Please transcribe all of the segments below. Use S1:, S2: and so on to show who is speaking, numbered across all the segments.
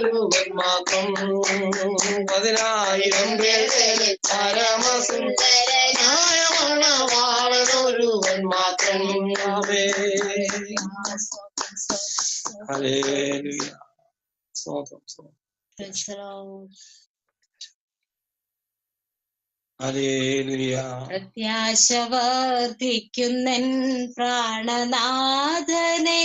S1: ഒരുവൻ മാത്രം 10,000 പേരെ പരമസുന്ദരനായ മണവാളനൊരുവൻ മാത്രം. ഹല്ലേലൂയ. സ്തോത്രം. ഹല്ലേലൂയ.
S2: പ്രത്യാശ വർദ്ധിക്കുന്നൻ പ്രാണനാഥനെ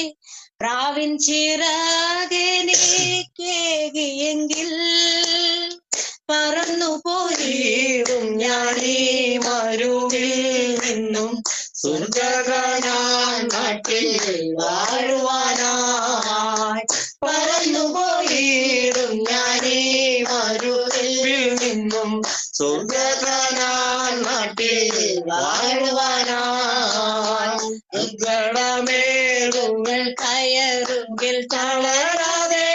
S2: പ്രാവിൻ ചിറകെനിക്കേകിയെങ്കിൽ പറന്നു പോയിടും
S1: ഞാനീ മരുവിൽ നിന്നും സ്വർഗ്ഗകാനാൻ നാട്ടിൽ വാഴുവാനായി. പറന്നു പോയിടും ഞാനീ മരുവിൽ നിന്നും സ്വർഗ്ഗകാനാൻ നാട്ടിൽ വാഴുവാനായി. ഗണമേടുകൾ
S2: കയറുകിൽ
S1: തളരാതെ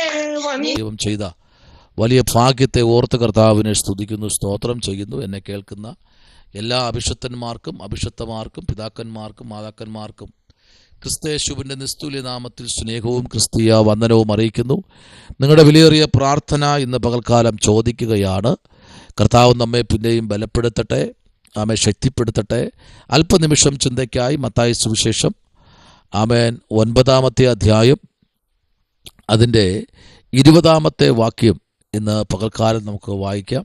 S3: ദൈവം ചെയ്ത വലിയ ഭാഗ്യത്തെ ഓർത്ത് കർത്താവിനെ സ്തുതിക്കുന്നു, സ്തോത്രം ചെയ്യുന്നു. എന്നെ കേൾക്കുന്ന എല്ലാ അഭിഷക്തന്മാർക്കും അഭിഷക്തമാർക്കും പിതാക്കന്മാർക്കും മാതാക്കന്മാർക്കും ക്രിസ്തയേശുവിൻ്റെ നിസ്തുല്യ നാമത്തിൽ സ്നേഹവും ക്രിസ്തീയ വന്ദനവും അറിയിക്കുന്നു. നിങ്ങളുടെ വിലയേറിയ പ്രാർത്ഥന ഇന്ന് പകൽക്കാലം ചോദിക്കുകയാണ്. കർത്താവ് നമ്മെ പിന്നെയും ബലപ്പെടുത്തട്ടെ, നമ്മെ ശക്തിപ്പെടുത്തട്ടെ. അല്പനിമിഷം ചിന്തയ്ക്കായി മത്തായി സുവിശേഷം 9-ാമത്തെ അധ്യായം അതിൻ്റെ 20-ാമത്തെ വാക്യം ഇന്ന് പകൽക്കാലം നമുക്ക് വായിക്കാം.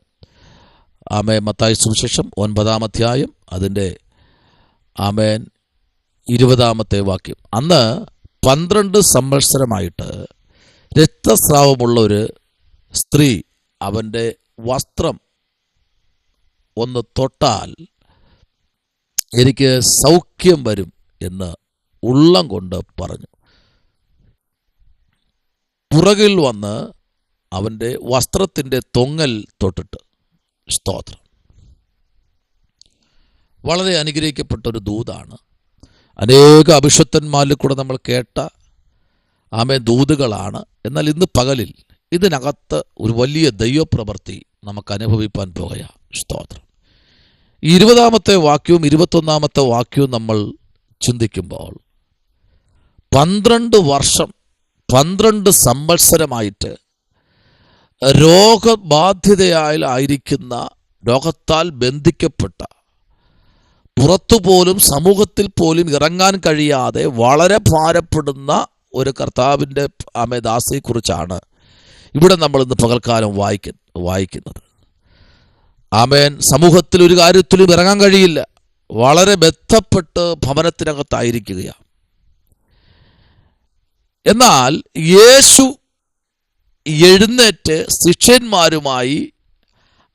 S3: മത്തായി സുവിശേഷം 9-ാം അധ്യായം അതിൻ്റെ 20-ാമത്തെ വാക്യം. അന്ന് 12 സംവത്സരമായിട്ട് രക്തസ്രാവമുള്ള ഒരു സ്ത്രീ അവൻ്റെ വസ്ത്രം ഒന്ന് തൊട്ടാൽ എനിക്ക് സൗഖ്യം വരും എന്ന് ഉള്ളം കൊണ്ട് പറഞ്ഞു. പുറകിൽ വന്ന് അവൻ്റെ വസ്ത്രത്തിൻ്റെ തൊങ്ങൽ തൊട്ടിട്ട്. സ്തോത്രം. വളരെ അനുഗ്രഹിക്കപ്പെട്ടൊരു ദൂതാണ്. അനേക അഭിഷക്തന്മാരിൽ കൂടെ നമ്മൾ കേട്ട ദൂതുകളാണ്. എന്നാൽ ഇന്ന് പകലിൽ ഇതിനകത്ത് ഒരു വലിയ ദൈവപ്രവൃത്തി നമുക്ക് അനുഭവിപ്പാൻ പോകുകയാണ്. സ്തോത്രം. 20-ാമത്തെ വാക്യവും 21-ാമത്തെ വാക്യവും നമ്മൾ ചിന്തിക്കുമ്പോൾ 12 വർഷം 12 സംവത്സരമായിട്ട് രോഗബാധിതയായിരിക്കുന്ന, രോഗത്താൽ ബന്ധിക്കപ്പെട്ട, പുറത്തുപോലും സമൂഹത്തിൽ പോലും ഇറങ്ങാൻ കഴിയാതെ വളരെ ഭാരപ്പെടുന്ന ഒരു കർത്താവിൻ്റെ ദാസിയെക്കുറിച്ചാണ് ഇവിടെ നമ്മൾ ഇന്ന് പകൽക്കാലം വായിക്കുന്നത്. സമൂഹത്തിൽ ഒരു കാര്യത്തിലും ഇറങ്ങാൻ കഴിയില്ല, വളരെ ബന്ധപ്പെട്ട് ഭവനത്തിനകത്തായിരിക്കുകയാണ്. എന്നാൽ യേശു എഴുന്നേറ്റ് ശിഷ്യന്മാരുമായി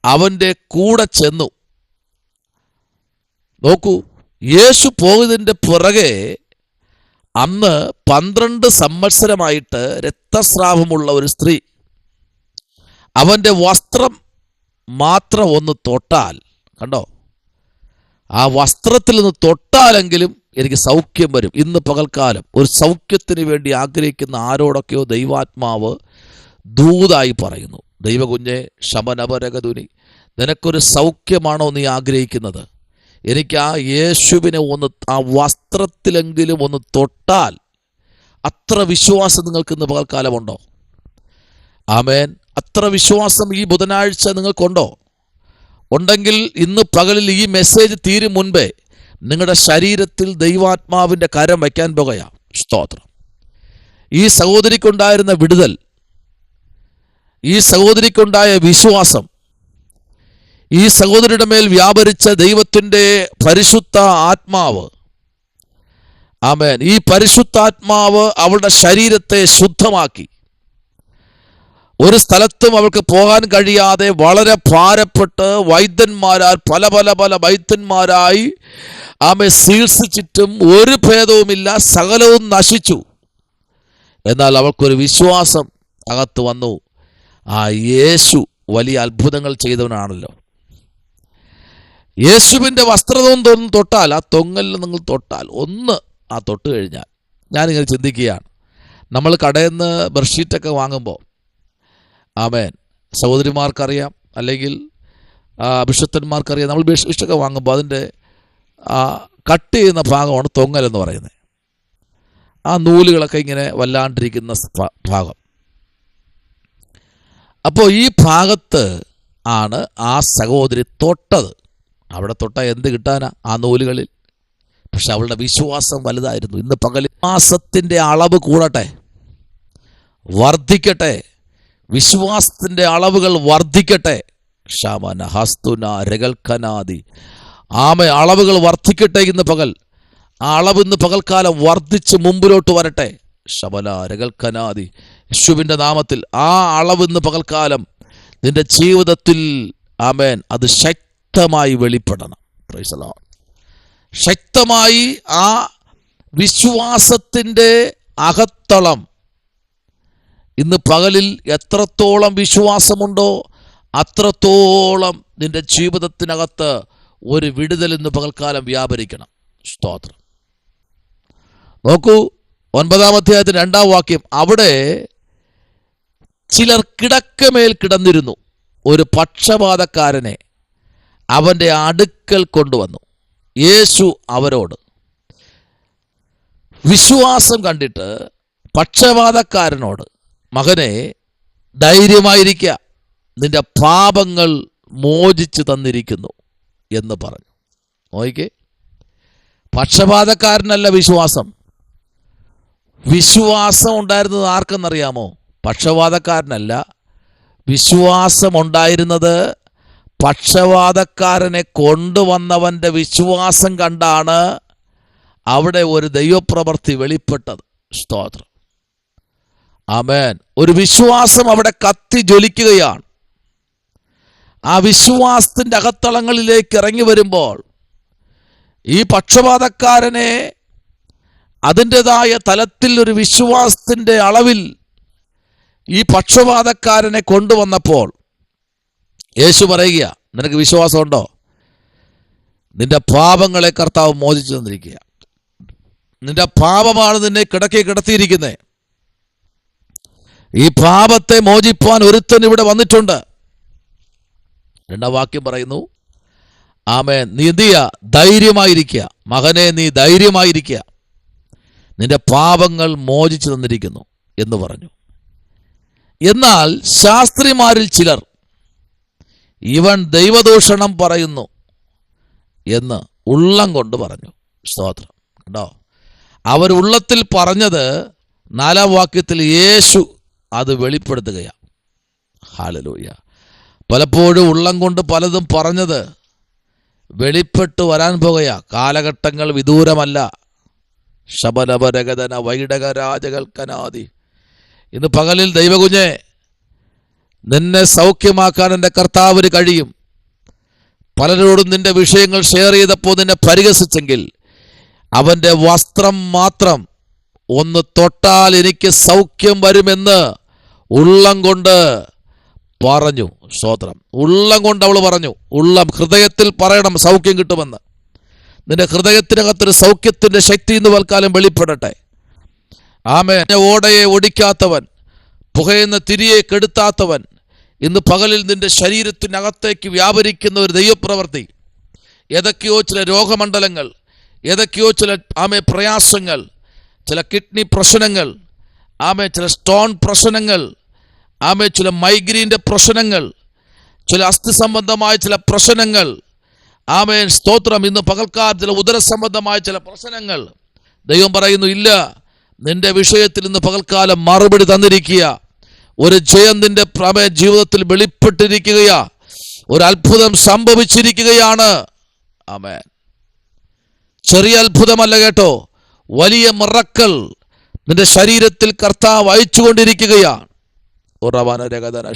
S3: അവൻ്റെ കൂടെ ചെന്നു. നോക്കൂ, യേശു പോകുന്നതിൻ്റെ പുറകെ അന്ന് 12 സംവത്സരമായിട്ട് രക്തസ്രാവമുള്ള ഒരു സ്ത്രീ അവൻ്റെ വസ്ത്രം മാത്രം ഒന്ന് തൊട്ടാൽ, കണ്ടോ, ആ വസ്ത്രത്തിൽ നിന്ന് തൊട്ടാലെങ്കിലും എനിക്ക് സൗഖ്യം വരും. ഇന്ന് പകൽക്കാലം ഒരു സൗഖ്യത്തിന് വേണ്ടി ആഗ്രഹിക്കുന്ന ആരോടൊക്കെയോ ദൈവാത്മാവ് ദൂതായി പറയുന്നു. ദൈവകുഞ്ഞെ ശമനപരകതുനി, നിനക്കൊരു സൗഖ്യമാണോ നീ ആഗ്രഹിക്കുന്നത്? എനിക്ക് ആ യേശുവിനെ ഒന്ന് ആ വസ്ത്രത്തിലെങ്കിലും ഒന്ന് തൊട്ടാൽ, അത്ര വിശ്വാസം നിങ്ങൾക്ക് ഇന്ന് പകൽക്കാലമുണ്ടോ? ആമേൻ. അത്ര വിശ്വാസം ഈ ബുധനാഴ്ച നിങ്ങൾക്കുണ്ടോ? ഉണ്ടെങ്കിൽ ഇന്ന് പകലിൽ ഈ മെസ്സേജ് തീരും മുൻപേ നിങ്ങളുടെ ശരീരത്തിൽ ദൈവാത്മാവിൻ്റെ കരം വയ്ക്കാൻ പോകുകയാണ്. സ്തോത്രം. ഈ സഹോദരിക്കുണ്ടായിരുന്ന വിടുതൽ, ഈ സഹോദരിക്കുണ്ടായ വിശ്വാസം, ഈ സഹോദരിയുടെ മേൽ വ്യാപരിച്ച ദൈവത്തിൻ്റെ പരിശുദ്ധ ആത്മാവ്, ആമേൻ, ഈ പരിശുദ്ധാത്മാവ് അവളുടെ ശരീരത്തെ ശുദ്ധമാക്കി. ഒരു സ്ഥലത്തും അവൾക്ക് പോകാൻ കഴിയാതെ വളരെ ഭാരപ്പെട്ട് വൈദ്യന്മാരാൽ പല വൈദ്യന്മാരായി ചികിത്സിച്ചിട്ടും ഒരു ഭേദവുമില്ല, സകലവും നശിച്ചു. എന്നാൽ അവൾക്കൊരു വിശ്വാസം അകത്ത് വന്നു. ആ യേശു വലിയ അത്ഭുതങ്ങൾ ചെയ്തവനാണല്ലോ. യേശുവിൻ്റെ വസ്ത്രവും തൊട്ടാൽ, ആ തൊങ്ങലിൽ നിങ്ങൾ തൊട്ടാൽ, ഒന്ന് ആ തൊട്ട് കഴിഞ്ഞാൽ, ഞാനിങ്ങനെ ചിന്തിക്കുകയാണ്, നമ്മൾ കടയിൽ നിന്ന് ബെഡ്ഷീറ്റൊക്കെ വാങ്ങുമ്പോൾ, ആമേൻ, സഹോദരിമാർക്കറിയാം, അല്ലെങ്കിൽ അഭിഷക്തന്മാർക്കറിയാം, നമ്മൾ ബെഡ്ഷീറ്റൊക്കെ വാങ്ങുമ്പോൾ അതിൻ്റെ കട്ട് ചെയ്യുന്ന ഭാഗമാണ് തൊങ്ങലെന്ന് പറയുന്നത്. ആ നൂലുകളൊക്കെ ഇങ്ങനെ വല്ലാണ്ടിരിക്കുന്ന ഭാഗം. അപ്പോൾ ഈ ഭാഗത്ത് ആണ് ആ സഹോദരി തൊട്ടത്. അവിടെ തൊട്ട എന്ത് കിട്ടാനാ ആ നൂലുകളിൽ? പക്ഷെ അവളുടെ വിശ്വാസം വലുതായിരുന്നു. ഇന്ന് പകൽ വിശ്വാസത്തിൻ്റെ അളവ് കൂടട്ടെ, വർദ്ധിക്കട്ടെ. വിശ്വാസത്തിൻ്റെ അളവുകൾ വർദ്ധിക്കട്ടെ. ഷാമന ഹസ്തുന രകൽക്കനാദി അളവുകൾ വർദ്ധിക്കട്ടെ ഇന്ന് പകൽ. ആ അളവ് ഇന്ന് പകൽക്കാലം വർദ്ധിച്ച് മുമ്പിലോട്ട് വരട്ടെ. ശബല രകൽക്കനാദി യേശുവിൻ്റെ നാമത്തിൽ ആ അളവ് ഇന്ന് പകൽക്കാലം നിന്റെ ജീവിതത്തിൽ ആമേൻ അത് ശക്തമായി വെളിപ്പെടണം. Price the Lord. ശക്തമായി ആ വിശ്വാസത്തിൻ്റെ അകത്തളം ഇന്ന് പകലിൽ എത്രത്തോളം വിശ്വാസമുണ്ടോ അത്രത്തോളം നിന്റെ ജീവിതത്തിനകത്ത് ഒരു വിടുതൽ ഇന്ന് പകൽക്കാലം വ്യാപരിക്കണം. സ്തോത്രം. നോക്കൂ, 9-ാം അധ്യായത്തിന് 2-ാം വാക്യം. അവിടെ ചിലർ കിടക്കമേൽ കിടന്നിരുന്നു. ഒരു പക്ഷപാതക്കാരനെ അവൻ്റെ അടുക്കൽ കൊണ്ടുവന്നു. യേശു അവരോട് വിശ്വാസം കണ്ടിട്ട് പക്ഷപാതക്കാരനോട്, മകനെ ധൈര്യമായിരിക്കുക, നിന്റെ പാപങ്ങൾ മോചിച്ചു തന്നിരിക്കുന്നു എന്ന് പറഞ്ഞു. നോക്കിക്കേ, പക്ഷപാതക്കാരനല്ല വിശ്വാസം. വിശ്വാസം ഉണ്ടായിരുന്നത് ആർക്കെന്നറിയാമോ? പക്ഷപാതക്കാരനല്ല. വിശ്വാസം ഉണ്ടായിരുന്നത് പക്ഷപാതക്കാരനെ കൊണ്ടുവന്നവൻ്റെ വിശ്വാസം കണ്ടാണ് അവിടെ ഒരു ദൈവപ്രവൃത്തി വെളിപ്പെട്ടത്. സ്തോത്രം. ആമേൻ. ഒരു വിശ്വാസം അവിടെ കത്തി ജ്വലിക്കുകയാണ്. ആ വിശ്വാസത്തിൻ്റെ അകത്തളങ്ങളിലേക്ക് ഇറങ്ങി വരുമ്പോൾ ഈ പക്ഷപാതക്കാരനെ അതിൻ്റെതായ തലത്തിൽ ഒരു വിശ്വാസത്തിൻ്റെ അളവിൽ ഈ പക്ഷപാതക്കാരനെ കൊണ്ടുവന്നപ്പോൾ യേശു പറയുക, നിനക്ക് വിശ്വാസമുണ്ടോ? നിന്റെ പാപങ്ങളെ കർത്താവ് മോചിച്ചു തന്നിരിക്കുക. നിന്റെ പാപമാണ് നിന്നെ കിടത്തിയിരിക്കുന്നത്. ഈ പാപത്തെ മോചിപ്പാൻ ഒരുത്തൻ ഇവിടെ വന്നിട്ടുണ്ട്. 2-ാം വാക്യം പറയുന്നു, ആമേൻ, നീ എന്ത് ചെയ്യുക? ധൈര്യമായിരിക്കുക, മകനെ നീ ധൈര്യമായിരിക്കുക, നിന്റെ പാപങ്ങൾ മോചിച്ചു തന്നിരിക്കുന്നു എന്ന് പറഞ്ഞു. എന്നാൽ ശാസ്ത്രിമാരിൽ ചിലർ ഇവൻ ദൈവദൂഷണം പറയുന്നു എന്ന് ഉള്ളം കൊണ്ട് പറഞ്ഞു. സ്തോത്രം. കേട്ടോ, അവരുള്ളത്തിൽ പറഞ്ഞത് 4-ാം വാക്യത്തിൽ യേശു അത് വെളിപ്പെടുത്തുകയാണ്. ഹല്ലേലൂയ. പലപ്പോഴും ഉള്ളം കൊണ്ട് പലതും പറഞ്ഞത് വെളിപ്പെട്ടു വരാൻ പോകുകയാ. കാലഘട്ടങ്ങൾ വിദൂരമല്ല. ശബലപരഗതന വൈഡകരാജകൽക്കനാദി. ഇന്ന് പകലിൽ ദൈവകുഞ്ഞെ, നിന്നെ സൗഖ്യമാക്കാൻ എൻ്റെ കർത്താവിന് കഴിയും. പലരോടും നിന്റെ വിഷയങ്ങൾ ഷെയർ ചെയ്തപ്പോൾ നിന്നെ പരിഹസിച്ചെങ്കിൽ അവൻ്റെ വസ്ത്രം മാത്രം ഒന്ന് തൊട്ടാൽ എനിക്ക് സൗഖ്യം വരുമെന്ന് ഉള്ളം കൊണ്ട് പറഞ്ഞു. സ്തോത്രം. ഉള്ളം കൊണ്ട് അവൾ പറഞ്ഞു. ഉള്ളം, ഹൃദയത്തിൽ പറയണം സൗഖ്യം കിട്ടുമെന്ന്. നിന്റെ ഹൃദയത്തിനകത്തൊരു സൗഖ്യത്തിൻ്റെ ശക്തി ഇന്ന് വൽക്കാലം വെളിപ്പെടട്ടെ. ആമേൻ. ഓടയെ ഒടിക്കാത്തവൻ, പുകയുന്ന തിരിയെ കെടുത്താത്തവൻ, ഇന്ന് പകലിൽ നിന്റെ ശരീരത്തിനകത്തേക്ക് വ്യാപരിക്കുന്ന ഒരു ദൈവപ്രവൃത്തി. ഏതൊക്കെയോ ചില രോഗമണ്ഡലങ്ങൾ, ഏതൊക്കെയോ ചില പ്രയാസങ്ങൾ, ചില കിഡ്നി പ്രശ്നങ്ങൾ, ചില സ്റ്റോൺ പ്രശ്നങ്ങൾ, ചില മൈഗ്രീൻ്റെ പ്രശ്നങ്ങൾ, ചില അസ്ഥി സംബന്ധമായ ചില പ്രശ്നങ്ങൾ, സ്തോത്രം. ഇന്ന് പകൽക്കാലം ചില ഉദര സംബന്ധമായ ചില പ്രശ്നങ്ങൾ. ദൈവം പറയുന്നു, ഇല്ല, നിന്റെ വിഷയത്തിൽ ഇന്ന് പകൽക്കാലം മറുപടി തന്നിരിക്കുക. ഒരു ജയം നിന്റെ ജീവിതത്തിൽ വെളിപ്പെട്ടിരിക്കുകയാ. ഒരു അത്ഭുതം സംഭവിച്ചിരിക്കുകയാണ്. ആമേൻ. ചെറിയ അത്ഭുതമല്ല കേട്ടോ, വലിയ മിറക്കൽ നിന്റെ ശരീരത്തിൽ കർത്താവ് അയച്ചുകൊണ്ടിരിക്കുകയാണ്.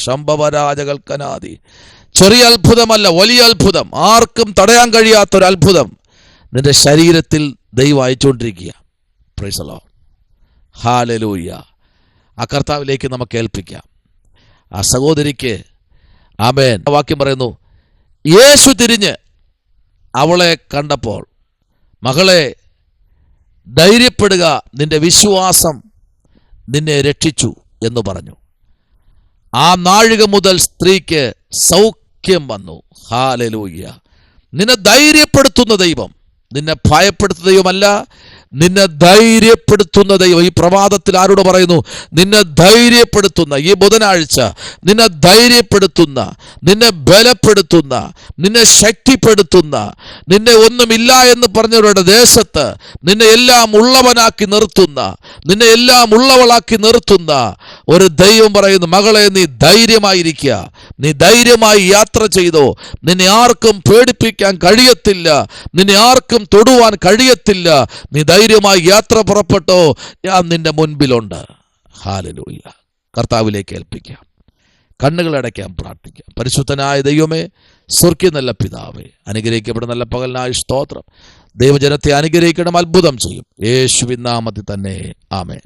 S3: ശംഭവരാജകൽക്കനാദി. ചെറിയ അത്ഭുതമല്ല, വലിയ അത്ഭുതം. ആർക്കും തടയാൻ കഴിയാത്തൊരു അത്ഭുതം നിന്റെ ശരീരത്തിൽ ദൈവം അയച്ചുകൊണ്ടിരിക്കുക. Praise the Lord. ഹല്ലേലൂയ. ആ കർത്താവിലേക്ക് നമുക്ക് ഏൽപ്പിക്കാം. ആ സഹോദരിക്ക് ആമേൻ വാക്യം പറയുന്നു, യേശു തിരിഞ്ഞ് അവളെ കണ്ടപ്പോൾ, മകളെ ധൈര്യപ്പെടുക, നിന്റെ വിശ്വാസം നിന്നെ രക്ഷിച്ചു എന്ന് പറഞ്ഞു. ആ നാഴിക മുതൽ സ്ത്രീക്ക് സൗഖ്യം വന്നു. ഹല്ലേലൂയ. നിന്നെ ധൈര്യപ്പെടുത്തുന്ന ദൈവം, നിന്നെ ഭയപ്പെടുത്തുന്ന ദൈവമല്ല, നിന്നെ ധൈര്യപ്പെടുത്തുന്ന ദൈവം. ഈ പ്രഭാതത്തിൽ ആരോട് പറയുന്നു? നിന്നെ ധൈര്യപ്പെടുത്തുന്ന, ഈ ബുധനാഴ്ച നിന്നെ ധൈര്യപ്പെടുത്തുന്ന, നിന്നെ ബലപ്പെടുത്തുന്ന, നിന്നെ ശക്തിപ്പെടുത്തുന്ന, നിന്നെ ഒന്നുമില്ല എന്ന് പറഞ്ഞവരുടെ ദേശത്ത് നിന്നെ എല്ലാം ഉള്ളവനാക്കി നിർത്തുന്ന, നിന്നെ എല്ലാം ഉള്ളവളാക്കി നിർത്തുന്ന ഒരു ദൈവം പറയുന്നു, മകളെ നീ ധൈര്യമായിരിക്കുക, നീ ധൈര്യമായി യാത്ര ചെയ്തോ. നിന്നെ ആർക്കും പേടിപ്പിക്കാൻ കഴിയത്തില്ല, നിന്നെ ആർക്കും തൊടുവാൻ കഴിയത്തില്ല. നീ ധൈര്യമായി യാത്ര പുറപ്പെട്ടോ, ഞാൻ നിന്റെ മുൻപിലുണ്ട്. ഹല്ലേലൂയ. കർത്താവിലേക്ക് ഏൽപ്പിക്കാം, കണ്ണുകളടയ്ക്കാം, പ്രാർത്ഥിക്കാം. പരിശുദ്ധനായ ദൈവമേ, സ്വർഗ്ഗീയ നല്ല പിതാവേ, അനുഗ്രഹിക്കപ്പെടുന്ന നല്ല പകലിനായ സ്തോത്രം. ദൈവജനത്തെ അനുഗ്രഹിക്കണം, അത്ഭുതം ചെയ്യും. യേശുവിൻ നാമത്തിൽ തന്നെ ആമേൻ.